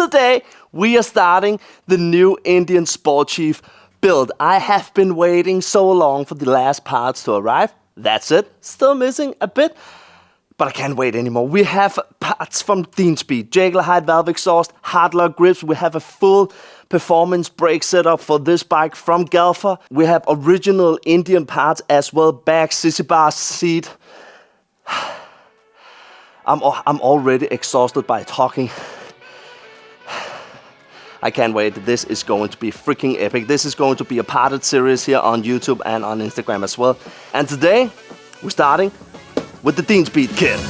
today we are starting the new Indian Sport Chief build. I have been waiting so long for the last parts to arrive. That's it. Still missing a bit, but I can't wait anymore. We have parts from Speed, Jaguar height valve exhaust, hard lock grips. We have a full performance brake setup for this bike from GALFER. We have original Indian parts as well, back, sissy bar, seat. I'm already exhausted by talking. I can't wait. This is going to be freaking epic. This is going to be a parted series here on YouTube and on Instagram as well. And today, we're starting with the Speed kit.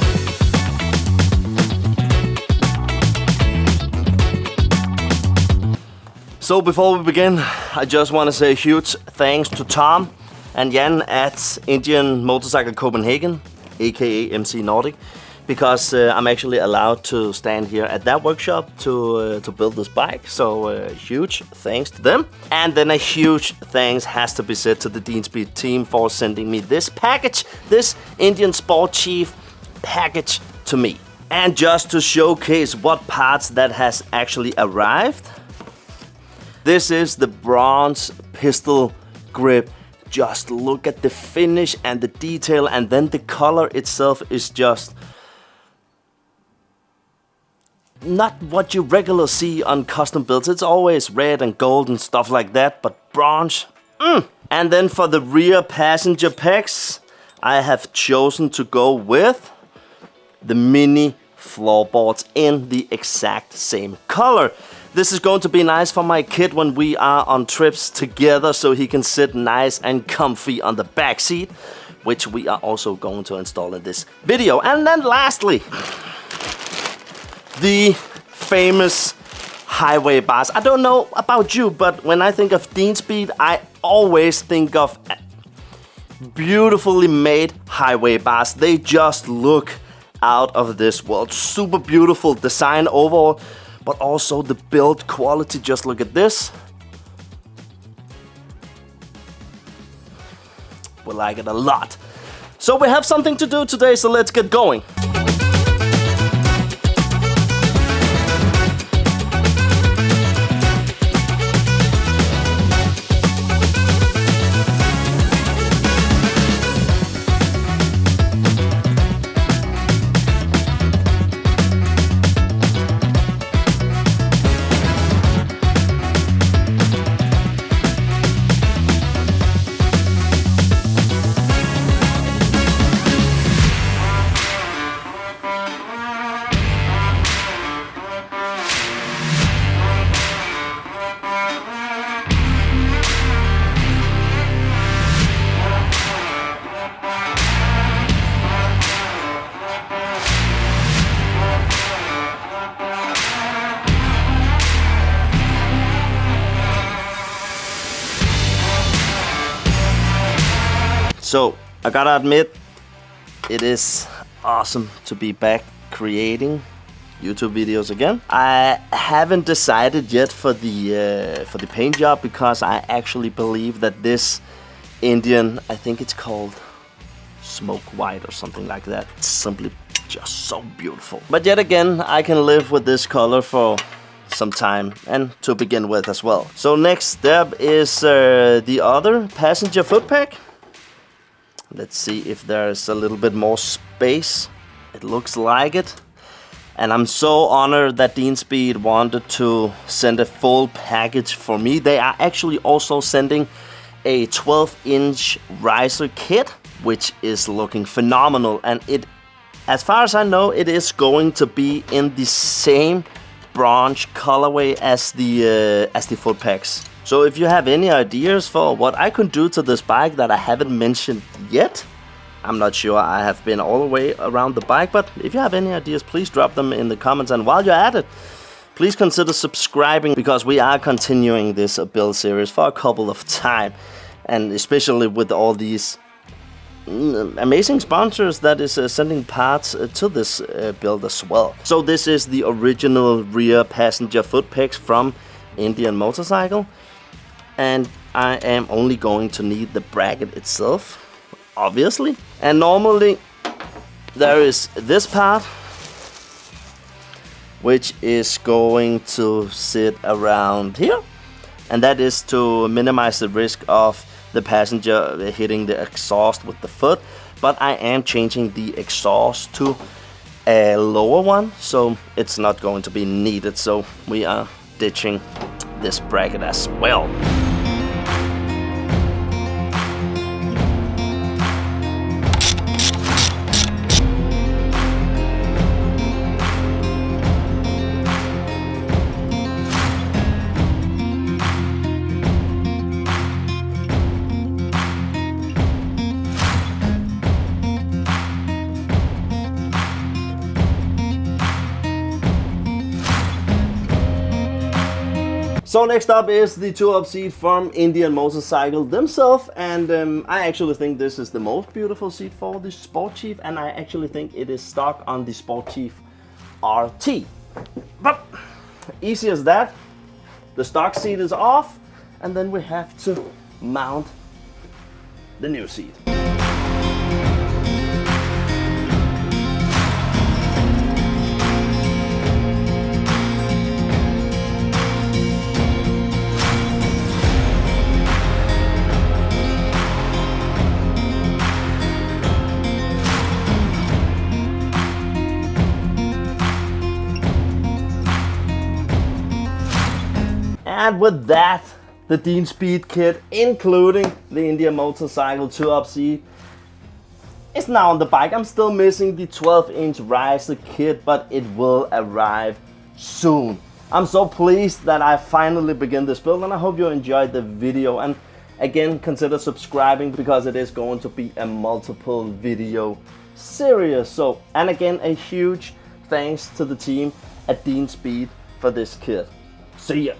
So before we begin, I just want to say a huge thanks to Tom and Jan at Indian Motorcycle Copenhagen, aka MC Nordic, because I'm actually allowed to stand here at that workshop to build this bike. So huge thanks to them. And then a huge thanks has to be said to the Speed team for sending me this package, this Indian Sport Chief package to me. And just to showcase what parts that has actually arrived, this is the bronze pistol grip. Just look at the finish and the detail, and then the color itself is just not what you regularly see on custom builds. It's always red and gold and stuff like that, but bronze. And then for the rear passenger pegs, I have chosen to go with the mini floorboards in the exact same color. This is going to be nice for my kid when we are on trips together, so he can sit nice and comfy on the back seat, which we are also going to install in this video. And then lastly, the famous highway bars. I don't know about you, but when I think of Speed, I always think of beautifully made highway bars. They just look out of this world. Super beautiful design overall, but also the build quality. Just look at this. We like it a lot. So we have something to do today, so let's get going. So, I gotta admit, it is awesome to be back creating YouTube videos again. I haven't decided yet for the paint job, because I actually believe that this Indian, I think it's called Smoke White or something like that. It's simply just so beautiful. But yet again, I can live with this color for some time and to begin with as well. So next step is the other passenger foot peg. Let's see if there's a little bit more space. It looks like it. And I'm so honored that Speed wanted to send a full package for me. They are actually also sending a 12-inch riser kit, which is looking phenomenal. And it, as far as I know, it is going to be in the same bronze colorway as the foot pegs. So if you have any ideas for what I could do to this bike that I haven't mentioned yet, I'm not sure. I have been all the way around the bike, but if you have any ideas, please drop them in the comments. And while you're at it, please consider subscribing, because we are continuing this build series for a couple of time, and especially with all these amazing sponsors that is sending parts to this build as well. So this is the original rear passenger foot pegs from Indian Motorcycle. And I am only going to need the bracket itself, obviously. And normally there is this part which is going to sit around here, and that is to minimize the risk of the passenger hitting the exhaust with the foot. But I am changing the exhaust to a lower one, so it's not going to be needed, so we are ditching this bracket as well. So next up is the 2-up seat from Indian Motorcycle themselves, and I actually think this is the most beautiful seat for the Sport Chief, and I actually think it is stock on the Sport Chief RT. But easy as that, the stock seat is off, and then we have to mount the new seat. And with that, the Dean Speed kit, including the Indian Motorcycle 2-up seat, is now on the bike. I'm still missing the 12-inch riser kit, but it will arrive soon. I'm so pleased that I finally began this build, and I hope you enjoyed the video. And again, consider subscribing, because it is going to be a multiple video series. So, and again, a huge thanks to the team at Dean Speed for this kit. See ya.